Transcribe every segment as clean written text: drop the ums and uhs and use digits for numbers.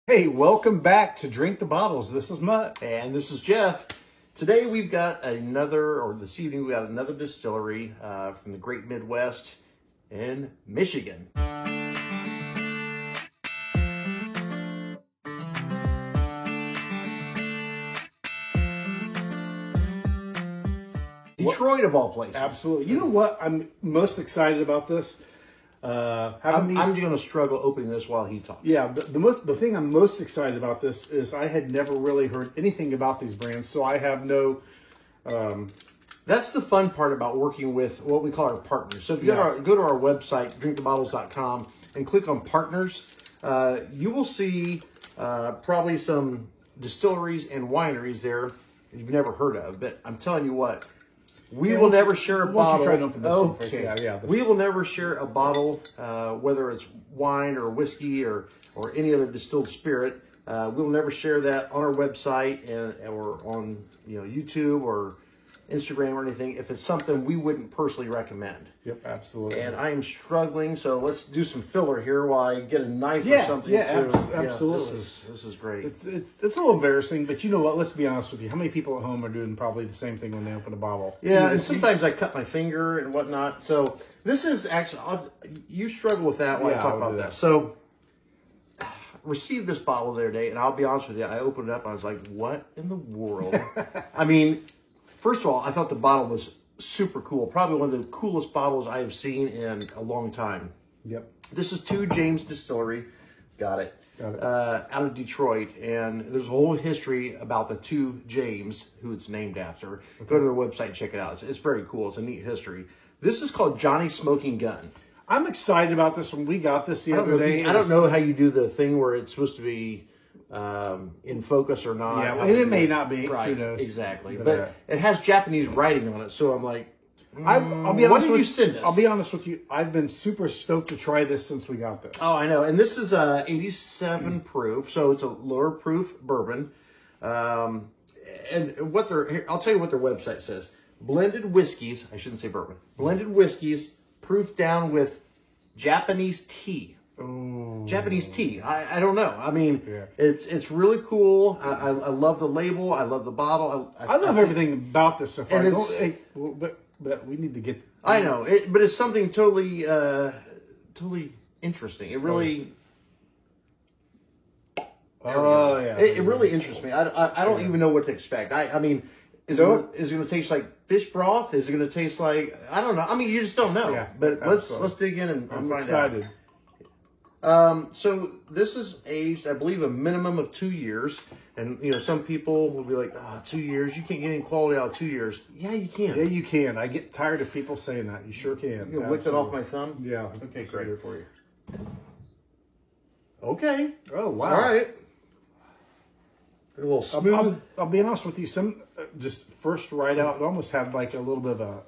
Hey, welcome back to Drink the Bottles. This is Mutt. And this is Jeff. Today we've got this evening we got another distillery from the Great Midwest in Michigan. Detroit of all places. Absolutely. You know what? I'm most excited about this. I'm going to struggle opening this while he talks. Yeah, the thing I'm most excited about this is I had never really heard anything about these brands, so I have no. That's the fun part about working with what we call our partners. So if you go to our website, drinkthebottles.com, and click on partners, you will see probably some distilleries and wineries there you've never heard of. But I'm telling you what, we will never share a bottle. Try to open this Okay. Yeah, we will never share a bottle, whether it's wine or whiskey or any other distilled spirit. We'll never share that on our website or on YouTube or Instagram or anything if it's something we wouldn't personally recommend. Yep, absolutely. And I am struggling, so let's do some filler here while I get a knife or something. Absolutely. This is great. It's a little embarrassing, but you know what? Let's be honest with you. How many people at home are doing probably the same thing when they open a bottle? Yeah, and sometimes I cut my finger and whatnot. So this is actually, you struggle with that while I talk about that. So received this bottle the other day, and I'll be honest with you, I opened it up and I was like, what in the world? I mean, first of all, I thought the bottle was super cool. Probably one of the coolest bottles I have seen in a long time. Yep. This is 2 James Distillery. Got it. Out of Detroit. And there's a whole history about the 2 James, who it's named after. Okay. Go to their website and check it out. It's very cool. It's a neat history. This is called Johnny Smoking Gun. I'm excited about this when we got this the other day. I don't know how you do the thing where it's supposed to be in focus or not. Yeah, and it may not be. Right, who knows? exactly. But it has Japanese writing on it, so I'm like, I'll be honest. What did you send us? I'll be honest with you. I've been super stoked to try this since we got this. Oh, I know. And this is 87 proof, so it's a lower proof bourbon. And I'll tell you what their website says. Blended whiskeys, I shouldn't say bourbon. Blended whiskeys proof down with Japanese tea. Ooh. Japanese tea. I don't know. I mean, it's really cool. I love the label. I love the bottle. I love everything about this so far. And but we need to get. I know, but it's something totally interesting. It really. It really interests me. I don't even know what to expect. I mean, is it going to taste like fish broth? Is it going to taste like, I don't know. I mean, you just don't know. Yeah, but let's dig in and find excited. out. So this is aged, I believe, a minimum of 2 years. And, some people will be like, 2 years? You can't get any quality out of 2 years. Yeah, you can. Yeah, you can. I get tired of people saying that. You sure can. You lick it off my thumb? Yeah. Okay, great. Here for you. Okay. Oh, wow. All right. A little smooth. I'll be honest with you. Just first right out, it almost had like a little bit of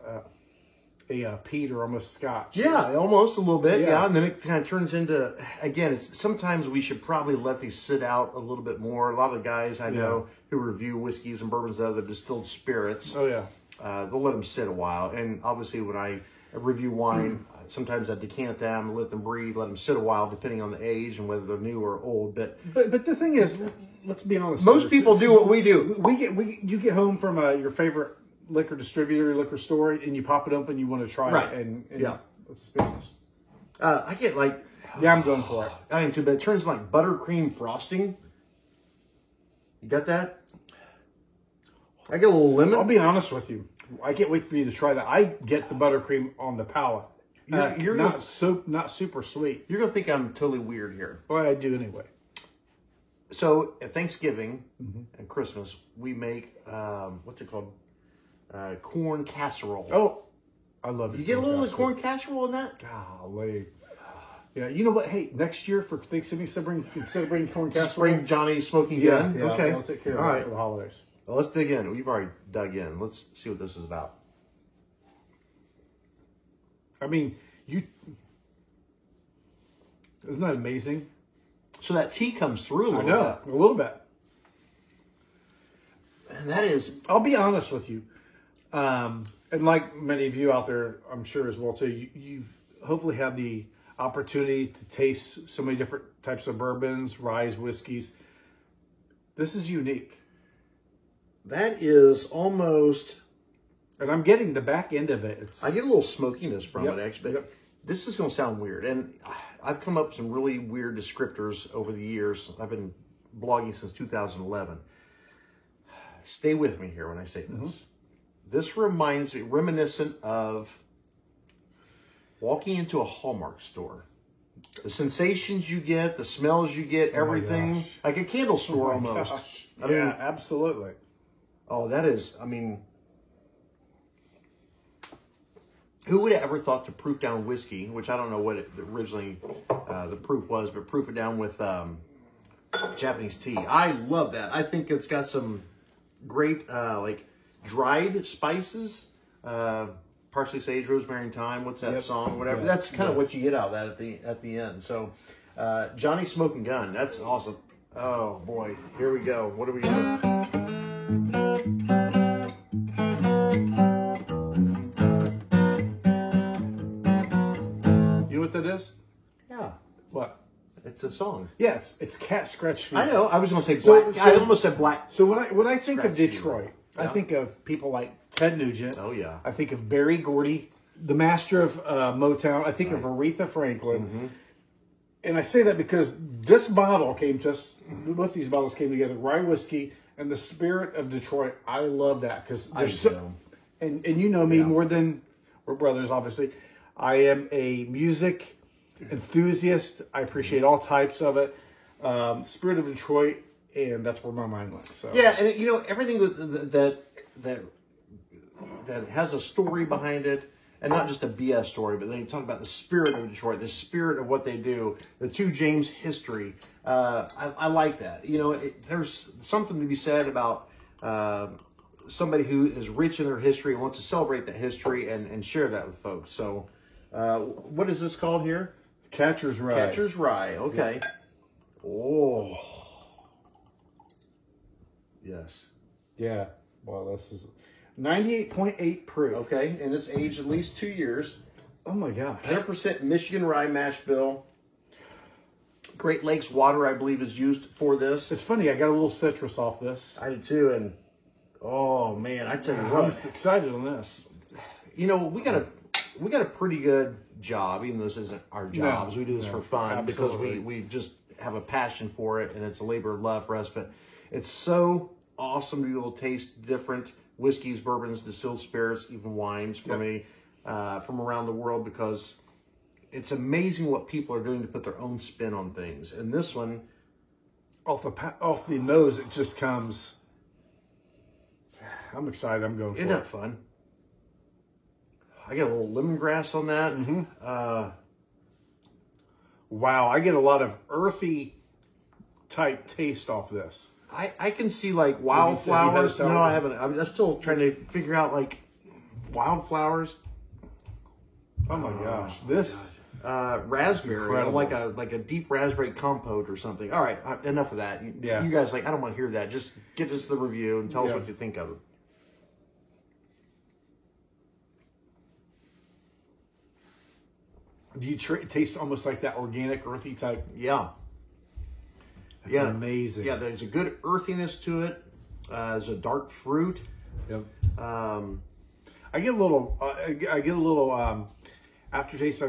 a peat or almost scotch. Yeah, almost a little bit. Yeah, and then it kind of turns into, again, sometimes we should probably let these sit out a little bit more. A lot of guys I know who review whiskeys and bourbons and other distilled spirits. Oh, yeah. They'll let them sit a while. And obviously when I review wine, sometimes I decant them, let them breathe, let them sit a while, depending on the age and whether they're new or old. But the thing is, let's be honest. Most people do what we do. You get home from your favorite liquor distributor, liquor store, and you pop it open, you want to try it. And let's be honest. I get like... Yeah, I'm going for it. I am too, but it turns like buttercream frosting. You got that? I get a little lemon. I'll be honest with you. I can't wait for you to try that. I get the buttercream on the palate. You're not super sweet. You're gonna think I'm totally weird here. Well, I do anyway. So at Thanksgiving and Christmas, we make what's it called? Corn casserole. Oh, I love it. You get a little corn casserole in that? Golly. Yeah, you know what? Hey, next year for Thanksgiving, instead of bringing corn casserole, bring Johnny Smoking Gun. Yeah, okay. I'll take care of that for the holidays. Well, let's dig in. We've already dug in. Let's see what this is about. I mean, isn't that amazing? So that tea comes through a little bit. A little bit. And that is... I'll be honest with you. And like many of you out there, I'm sure as well too, you've hopefully had the opportunity to taste so many different types of bourbons, rye, whiskeys. This is unique. That is almost... And I'm getting the back end of it. I get a little smokiness from Yep, it, actually. yep. This is going to sound weird. And I've come up with some really weird descriptors over the years. I've been blogging since 2011. Stay with me here when I say this. This reminds me, reminiscent of walking into a Hallmark store. The sensations you get, the smells you get, everything. Like a candle store almost. I mean, absolutely. Oh, that is, I mean... Who would have ever thought to proof down whiskey, which I don't know what it originally the proof was, but proof it down with Japanese tea. I love that. I think it's got some great like dried spices, parsley, sage, rosemary, and thyme. What's that song? Whatever. That's kind of what you get out of that at the end. So Johnny Smoking Gun. That's awesome. Oh boy, here we go. What do we got? That is? Yeah. What? It's a song. Yes, it's Cat Scratch Fever. I know. I was going to say black. I almost said black. So when I think of Detroit, Yeah. I think of people like Ted Nugent. Oh, yeah. I think of Berry Gordy, the master of Motown. I think of Aretha Franklin. And I say that because this bottle came both these bottles came together, rye whiskey and the spirit of Detroit. I love that because there's and you know me more than we're brothers, obviously. I am a music enthusiast. I appreciate all types of it. Spirit of Detroit, and that's where my mind went. So yeah, and you know everything that has a story behind it, and not just a BS story, but they talk about the spirit of Detroit, the spirit of what they do, the Two James history. I like that. You know, there's something to be said about somebody who is rich in their history and wants to celebrate that history and share that with folks. So. What is this called here? Catcher's Rye. Catcher's Rye. Okay. Yep. Oh. Yes. Yeah. Well, this is 98.8 proof. Okay, and it's aged at least 2 years. Oh my gosh. 100% Michigan rye mash bill. Great Lakes water, I believe, is used for this. It's funny. I got a little citrus off this. I did too, and oh man, I tell you what, I'm excited on this. You know, we got a pretty good job, even though this isn't our jobs. We do this for fun because we just have a passion for it, and it's a labor of love for us. But it's so awesome to be able to taste different whiskeys, bourbons, distilled spirits, even wines from around the world, because it's amazing what people are doing to put their own spin on things. And this one, off the nose, it just comes. I'm excited. I'm going for it. Isn't that fun? I get a little lemongrass on that. Wow, I get a lot of earthy type taste off this. I can see like wildflowers. No, I haven't. I'm still trying to figure out like wildflowers. Oh my gosh, this raspberry, like a deep raspberry compote or something. All right, enough of that. You guys, like, I don't want to hear that. Just get us the review and tell us what you think of it. Do you taste almost like that organic, earthy type? Yeah. That's amazing. Yeah, there's a good earthiness to it. There's a dark fruit. Yep. I get a little. Aftertaste,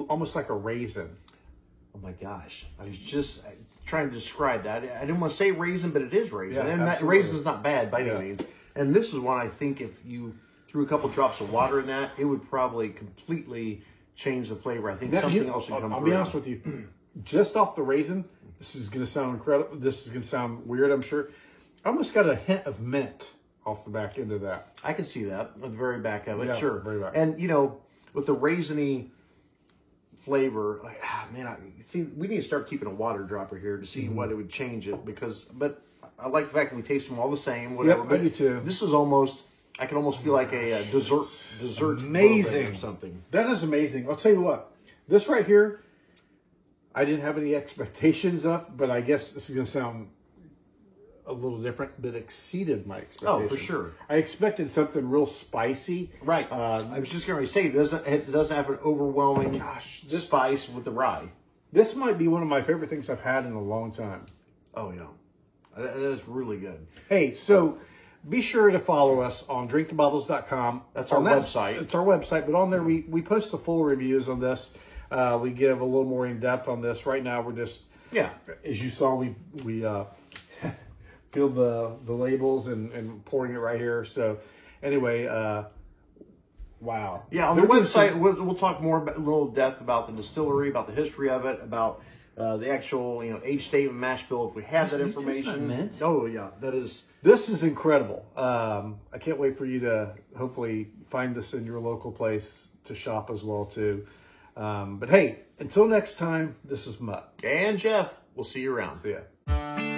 almost like a raisin. Oh my gosh! I was just trying to describe that. I didn't want to say raisin, but it is raisin, and that raisin is not bad by any means. And this is one I think if you threw a couple drops of water in that, it would probably completely change the flavor. I think something else would come through. I'll be honest with you. Just off the raisin, this is going to sound incredible. This is going to sound weird, I'm sure. I almost got a hint of mint off the back end of that. I can see that at the very back of it. Yeah, sure. Very back. And, you know, with the raisiny flavor, like, man, we need to start keeping a water dropper here to see what it would change it. But I like the fact that we taste them all the same, whatever. Yep, but I do too. This is almost... I can almost feel like a dessert amazing or something. That is amazing. I'll tell you what, this right here, I didn't have any expectations of, but I guess this is going to sound a little different, but exceeded my expectations. Oh, for sure. I expected something real spicy. Right. I was just going to say, it doesn't have an overwhelming spice with the rye. This might be one of my favorite things I've had in a long time. Oh, yeah. That is really good. Hey, so be sure to follow us on drinkthebottles.com. That's our website. It's our website, but on there we post the full reviews on this. We give a little more in depth on this. Right now, we're just, as you saw, we peeled the labels and pouring it right here. So anyway, wow. Yeah, on the website, we'll talk more about, a little depth about the distillery, about the history of it, about the actual age statement, mash bill, if we have that information. Oh yeah, that is. This is incredible. I can't wait for you to hopefully find this in your local place to shop as well too. But hey, until next time, this is Mutt and Jeff. We'll see you around. See ya.